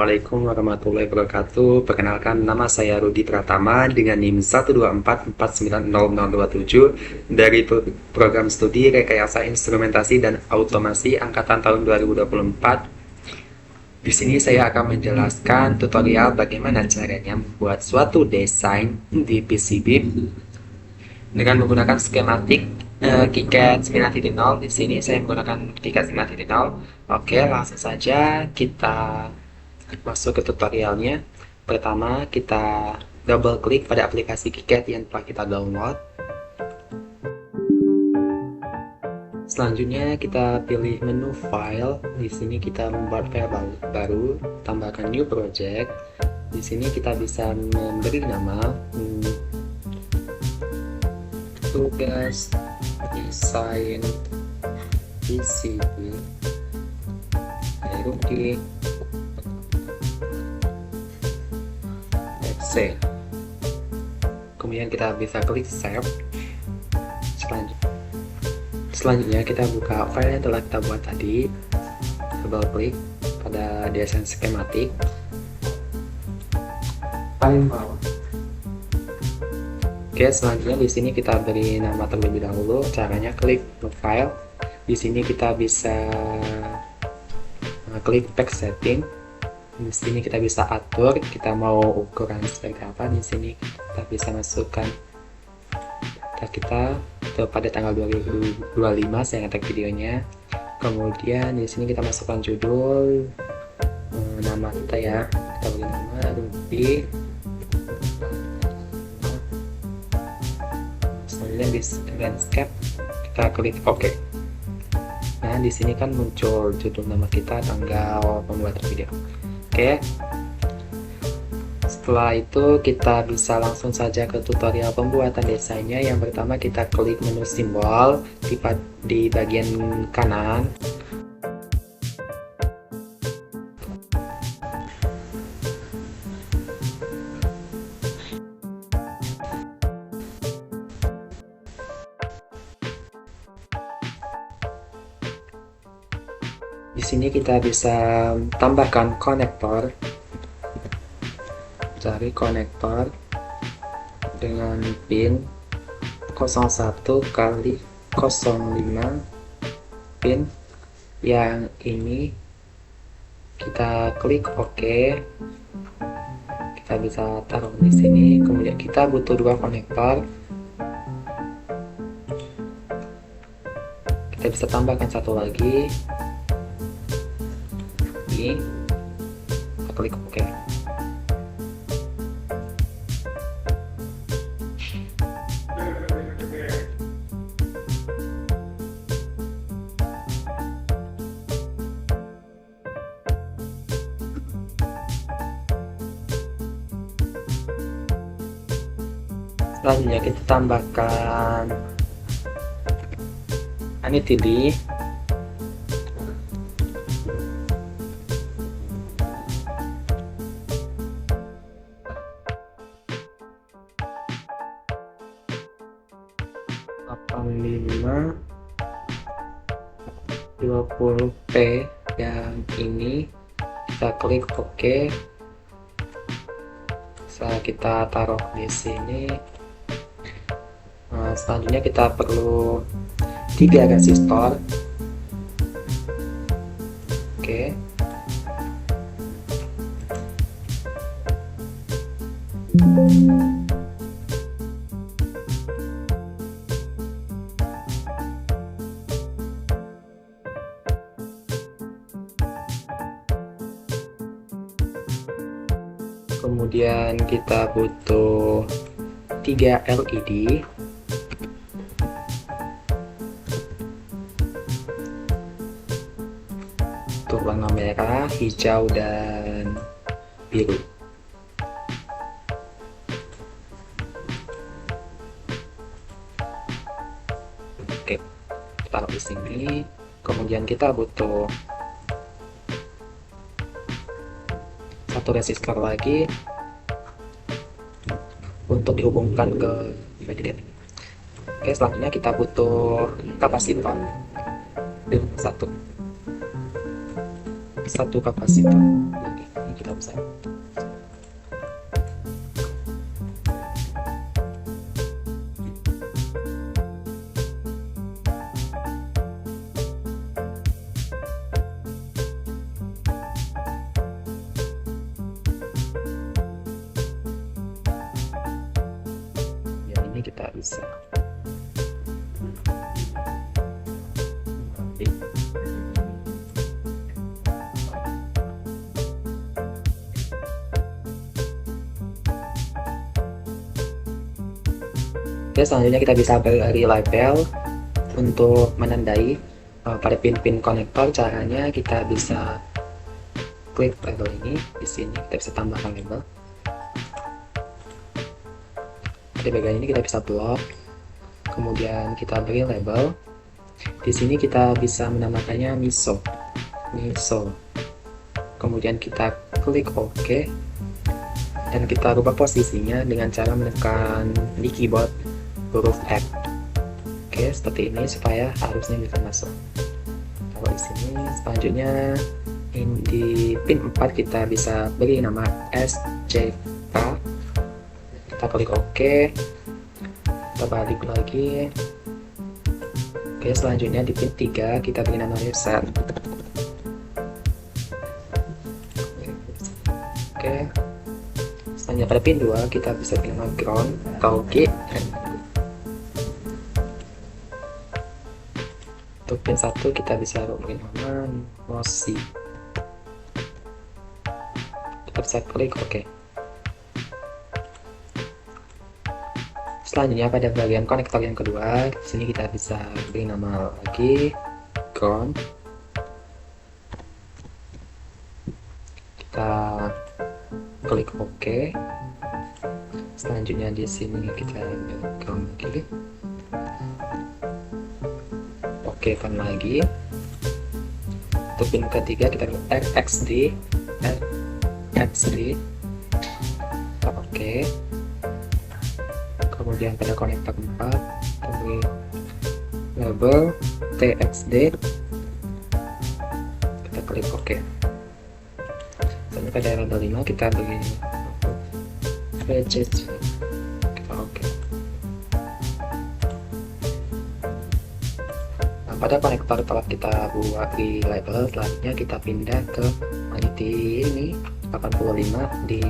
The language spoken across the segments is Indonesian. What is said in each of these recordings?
Assalamualaikum warahmatullahi wabarakatuh. Perkenalkan, nama saya Rudi Pratama dengan NIM 124490027 dari program studi Rekayasa Instrumentasi dan Automasi angkatan tahun 2024. Di sini saya akan menjelaskan tutorial bagaimana caranya membuat suatu desain di PCB dengan menggunakan skematik KiCad 9.0. Di sini saya menggunakan KiCad 9.0. Oke, langsung saja kita masuk ke tutorialnya. Pertama, kita double klik pada aplikasi KiCad yang telah kita download. Selanjutnya kita pilih menu file. Di sini kita membuat file baru, tambahkan new project. Di sini kita bisa memberi nama tugas desain PCB Rudi FC. Kemudian kita bisa klik save. Selanjutnya kita buka file yang telah kita buat tadi, double klik pada desain skematik. Oke, selanjutnya di sini kita beri nama terlebih dahulu. Caranya klik file. Di sini kita bisa klik back setting. Di sini kita bisa atur kita mau ukuran seperti apa. Di sini kita bisa masukkan data kita pada tanggal 2025 saya ngetek videonya. Kemudian di sini kita masukkan judul, nama kita ya, kita beri nama Rudi. Selanjutnya di landscape kita klik OK. Nah, di sini kan muncul judul nama kita, tanggal pembuatan video. Oke. Setelah itu kita bisa langsung saja ke tutorial pembuatan desainnya. Yang pertama kita klik menu simbol di bagian kanan. Di sini kita bisa tambahkan konektor. Cari konektor dengan pin 01 kali 05 pin. Yang ini kita klik OK. Kita bisa taruh di sini. Kemudian kita butuh dua konektor. Kita bisa tambahkan satu lagi. Ini kita klik OK. Selanjutnya kita tambahkan anitili. lima 20p yang ini kita klik OK. Setelah kita taruh di sini. Selanjutnya kita perlu 3 resistor. Oke. Kemudian kita butuh 3 LED. Untuk warna merah, hijau, dan biru. Oke, taruh di sini. Kemudian kita butuh satu resistor lagi untuk dihubungkan ke baterai. Oke, selanjutnya kita butuh kapasitor satu kapasitor. Ini kita kita bisa yang ini kita bisa Oke, selanjutnya kita bisa beri label untuk menandai pada pin-pin konektor. Caranya kita bisa klik label ini, di sini kita bisa tambahkan label. Di bagian ini kita bisa blok, kemudian kita beri label. Di sini kita bisa menamakannya miso. Kemudian kita klik OK, dan kita rubah posisinya dengan cara menekan di keyboard huruf F. Oke, seperti ini supaya arusnya bisa masuk. Kalau di sini selanjutnya di pin 4 kita bisa beri nama SCK. Kita klik OK, kita balik lagi. Oke, selanjutnya di pin 3 kita beri nama reset. Oke, selanjutnya pada pin 2 kita bisa beri nama ground atau G. Untuk pin 1 kita bisa beri nama mosi. Kita bisa klik OK. Selanjutnya pada bagian konektor yang kedua, di sini kita bisa beri nama lagi ground. Kita klik OK. Selanjutnya di sini kita ground lagi. Oke, kan lagi. Untuk pin ketiga kita XD. Oke. Kemudian pada konektor 4 kita beri label TXD. Kita klik OK. Selanjutnya pada label 5 kita beri VCC. Kita OK. Pada konektor telah kita buat di label, selanjutnya kita pindah ke di ini 85. Di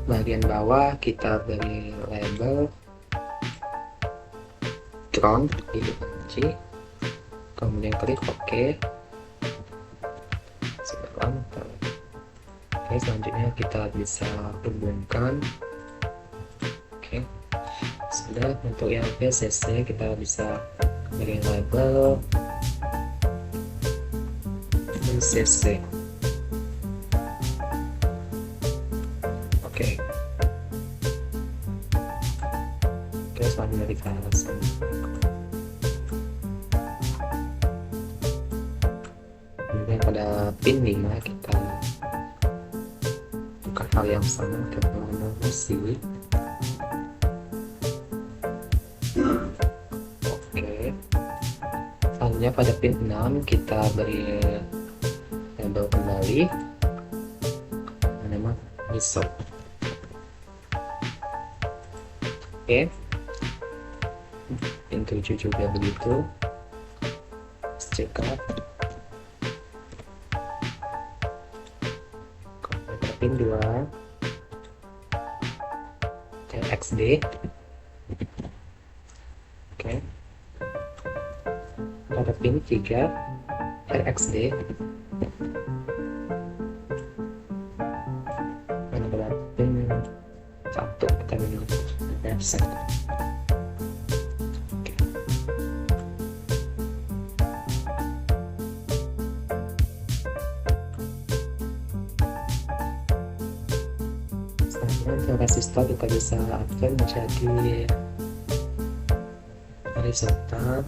bagian bawah kita beri label ground di kunci, kemudian klik OK. Oke, selanjutnya kita bisa hubungkan. Oke, sudah. Untuk yang VCC kita bisa beri label VCC. Oke, selanjutnya kita langsung kemudian pada pin 5 kita bukan hal yang sama, kita mengisi. Selanjutnya pada pin 6 kita beri label kembali nama miso. Oke, pin 7 juga begitu. SCK. Pada pin 2 TXD. Oke, pada pin 3 RXD. Dan pada pin 1 kita milih reset. Selanjutnya untuk resistor kita bisa upgrade menjadi horizontal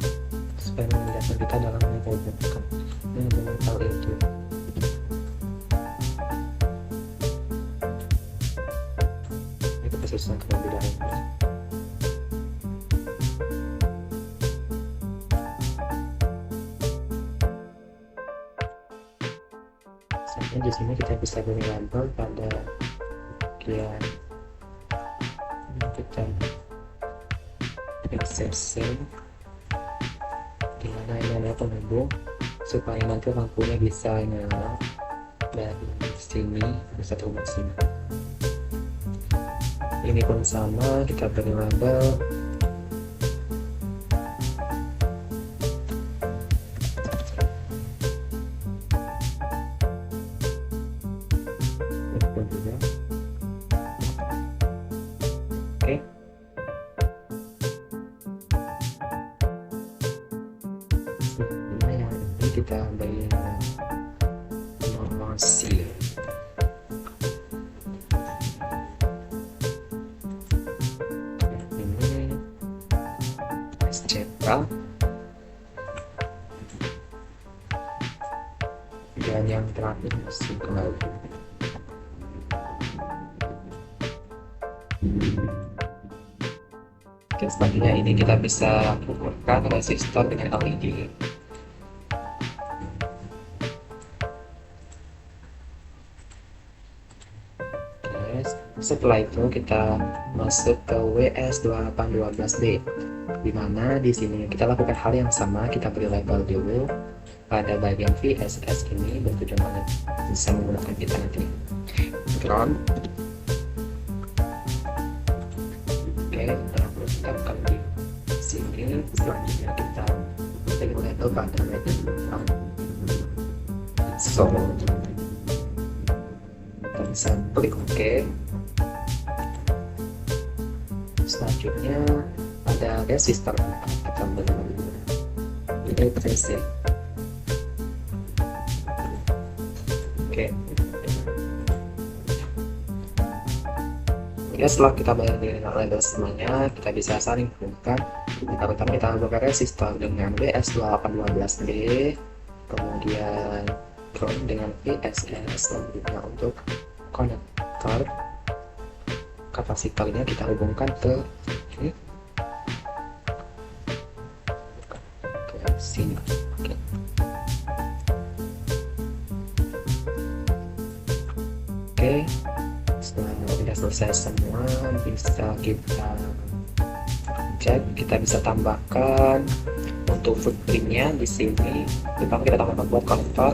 supaya memudahkan kita dalam menghubungkan itu. Ini kita susun terlebih dahulu. Selanjutnya di di sini kita bisa beri label pada bagian kita exception, dimana ini adalah penghubung supaya nanti lampunya bisa nyala dari sini bisa terhubung sini. Ini pun sama, kita beri label oke. Yang ini kita beri informasi. Ini SCK. Dan yang terakhir masih kembali. Oke, selanjutnya ini kita bisa ukurkan resistor dengan LED. Oke, setelah itu kita masuk ke WS2812D, dimana di sini kita lakukan hal yang sama, kita beri label dulu pada bagian VSS ini bertujuan bisa menggunakan kita nanti ground. Oke, terus kita buka di sini. Selanjutnya kita beri label pada bagian so kita bisa klik OK. Selanjutnya ada resistor, kita beri ini TC. Oke. Ya, setelah kita beri label semuanya, kita bisa saling hubungkan. Pertama kita hubungkan resistor dengan WS2812D, kemudian ground dengan VSS. Selanjutnya untuk konektor kapasitornya kita hubungkan ke sini. Oke. Oke, setelah sudah selesai semua, bisa kita cek. Kita bisa tambahkan untuk footprintnya di sini. Pertama kita tambahkan buat konektor.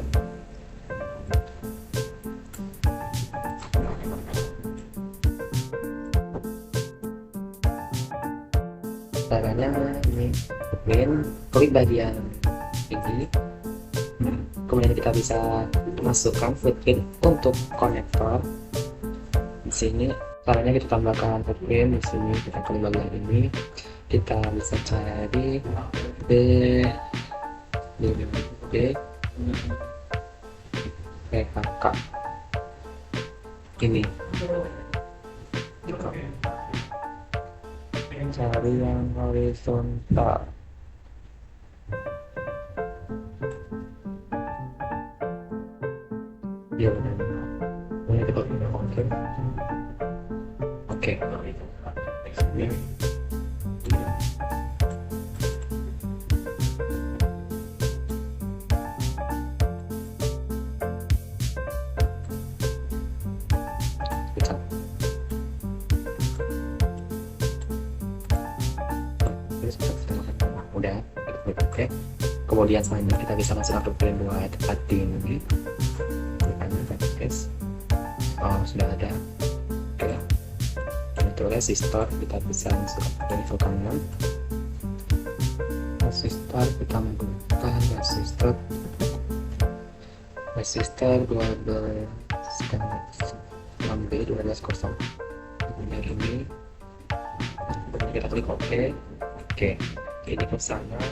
Caranya ini footprint, klik bagian ini. Kemudian kita bisa masukkan footprint untuk konektor. Di sini caranya kita tambahkan footprint. Di sini kita klik bagian ini, kita bisa cari PKK ini, cari yang horizontal. Ya benar. Ini kita oke. Oke. Ya. Udah, oke. Kemudian selanjutnya kita bisa masukkan footprint buat adding ini. Oh, sudah ada. Oke. Untuk resistor kita bisa masukkan info kanan. Resistor kita menggunakan resistor 12B1200. Kemudian ini kita klik OK. Oke, ini ke sana.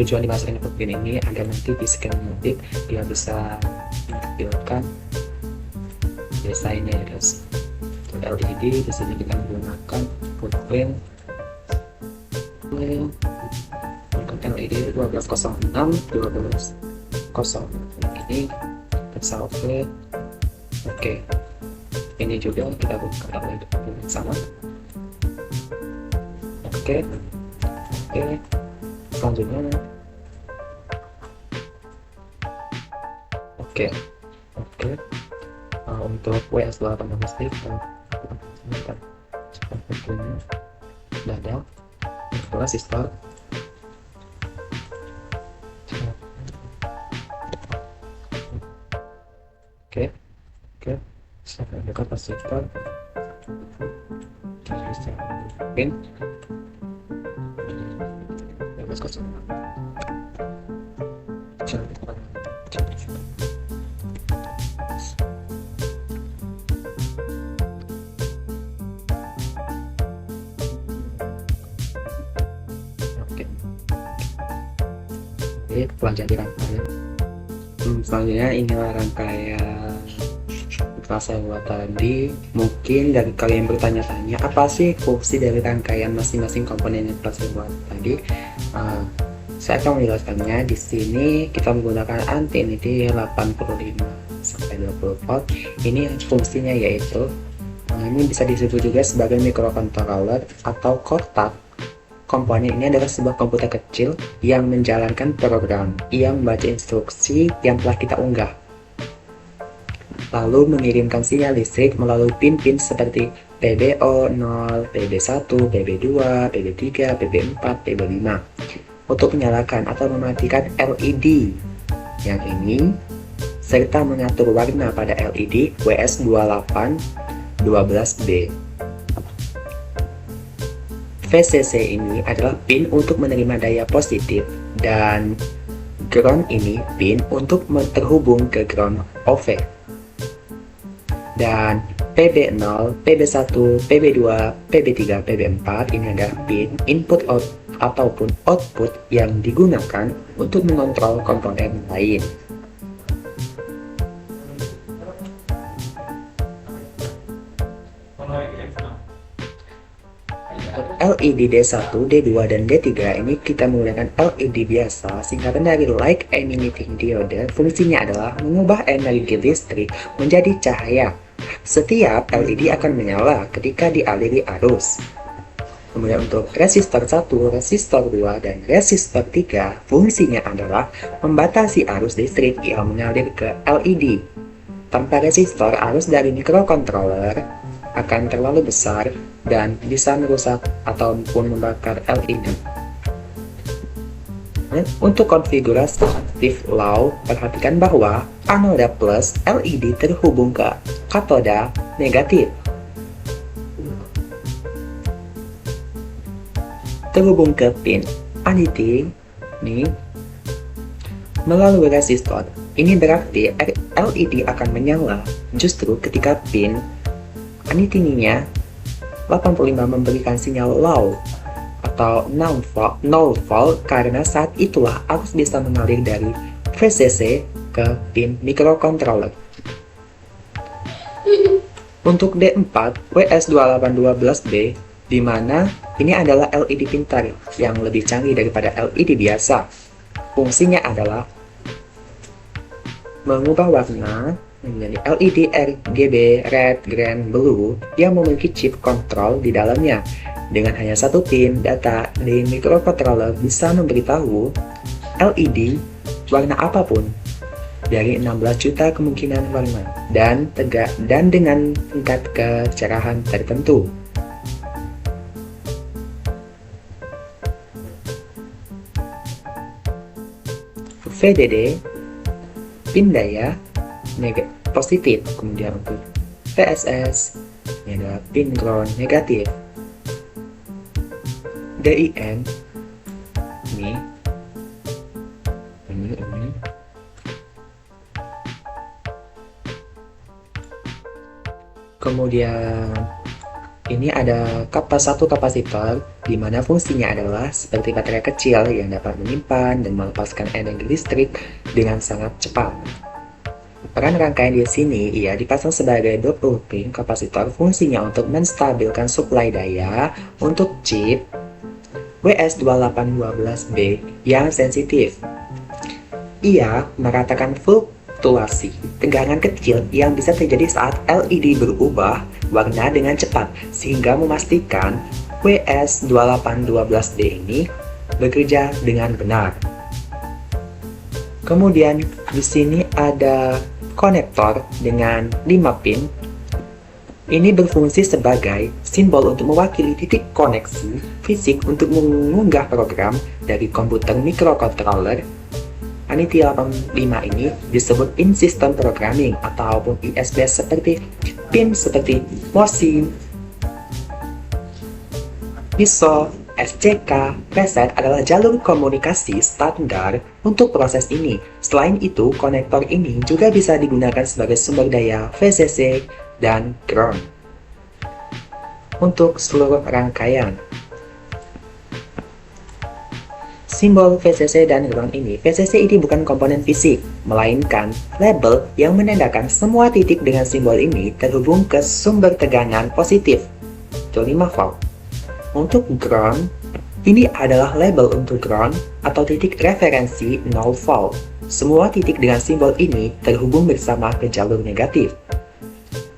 Tujuan dimasukkan footprint ini agar nanti di skematik dia bisa menampilkan desainnya, guys. Untuk LED di sini kita menggunakan footprint LED 1206 12 ini Salve. Oke, ini juga kita buka sama. Oke, selanjutnya. Oke, untuk WS18 kita punya dada resistor. Oke, sampai ada kapasitor, pin, kosong. Oke, pelajari rangkaian. Selanjutnya inilah rangkaian kelas saya buat tadi. Mungkin dari kalian bertanya-tanya apa sih fungsi dari rangkaian masing-masing komponen yang telah saya buat tadi. Saya akan menjelaskannya. Di sini kita menggunakan anti-initi 85 sampai 20 volt. Ini fungsinya yaitu ini bisa disebut juga sebagai microcontroller atau kotak. Komponen ini adalah sebuah komputer kecil yang menjalankan program, yang membaca instruksi yang telah kita unggah, lalu mengirimkan sinyal listrik melalui pin-pin seperti PBO0, PB1, PB2, PB3, PB4, PB5 untuk menyalakan atau mematikan LED yang ini, serta mengatur warna pada LED WS2812B. VCC ini adalah pin untuk menerima daya positif dan ground ini pin untuk terhubung ke ground OV. Dan PB0, PB1, PB2, PB3, PB4 ini adalah pin input out ataupun output yang digunakan untuk mengontrol komponen lain. LED D1, D2, dan D3 ini kita menggunakan LED biasa, singkatan dari Light Emitting Diode. Fungsinya adalah mengubah energi listrik menjadi cahaya. Setiap LED akan menyala ketika dialiri arus. Kemudian untuk resistor 1, resistor 2, dan resistor 3, fungsinya adalah membatasi arus listrik yang mengalir ke LED. Tanpa resistor, arus dari microcontroller akan terlalu besar dan bisa merusak ataupun membakar LED. Dan untuk konfigurasi aktif low, perhatikan bahwa anoda plus LED terhubung ke katoda negatif. Terhubung ke pin aniti ini melalui resistor. Ini berarti LED akan menyala justru ketika pin anitininya 85 memberikan sinyal low atau null volt karena saat itulah arus bisa mengalir dari VCC ke pin microcontroller. Untuk D4 WS2812B, di mana ini adalah LED pintar yang lebih canggih daripada LED biasa. Fungsinya adalah mengubah warna menjadi LED RGB, red, green, blue yang memiliki chip kontrol di dalamnya. Dengan hanya satu pin, data di microcontroller bisa memberitahu LED warna apapun dari 16 juta kemungkinan warna dan dengan tingkat kecerahan tertentu. VDD, pin daya positif. Kemudian untuk VSS ini adalah pin ground negatif. DIN ini kemudian ini ada satu kapasitor di mana fungsinya adalah seperti baterai kecil yang dapat menyimpan dan melepaskan energi listrik dengan sangat cepat. Peran rangkaian di sini ia dipasang sebagai 20 pin kapasitor, fungsinya untuk menstabilkan suplai daya untuk chip WS2812B yang sensitif. Ia meratakan full fluktuasi tegangan kecil yang bisa terjadi saat LED berubah warna dengan cepat, sehingga memastikan WS2812D ini bekerja dengan benar. Kemudian di sini ada konektor dengan 5 pin. Ini berfungsi sebagai simbol untuk mewakili titik koneksi fisik untuk mengunggah program dari komputer microcontroller. ANITI85 ini disebut in system programming ataupun ISP seperti pin seperti MOSI, ISO, SCK, preset adalah jalur komunikasi standar untuk proses ini. Selain itu, konektor ini juga bisa digunakan sebagai sumber daya VCC dan ground untuk seluruh rangkaian. Simbol VCC dan ground ini, VCC ini bukan komponen fisik, melainkan label yang menandakan semua titik dengan simbol ini terhubung ke sumber tegangan positif, 25 volt. Untuk ground, ini adalah label untuk ground atau titik referensi 0 volt. Semua titik dengan simbol ini terhubung bersama ke jalur negatif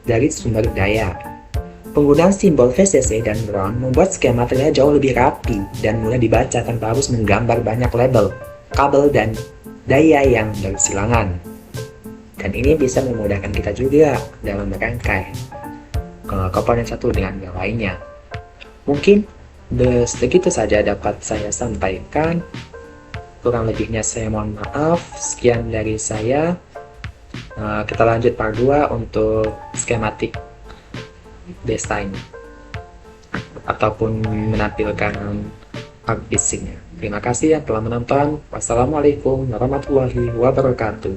dari sumber daya. Penggunaan simbol VCC dan ground membuat skema terlihat jauh lebih rapi dan mudah dibaca tanpa harus menggambar banyak label, kabel, dan daya yang bersilangan. Dan ini bisa memudahkan kita juga dalam merangkai komponen satu dengan yang lainnya. Mungkin segitu saja dapat saya sampaikan. Kurang lebihnya saya mohon maaf. Sekian dari saya. Kita lanjut part 2 untuk skematik desain ataupun menampilkan art piecing-nya. Terima kasih yang telah menonton. Wassalamualaikum warahmatullahi wabarakatuh.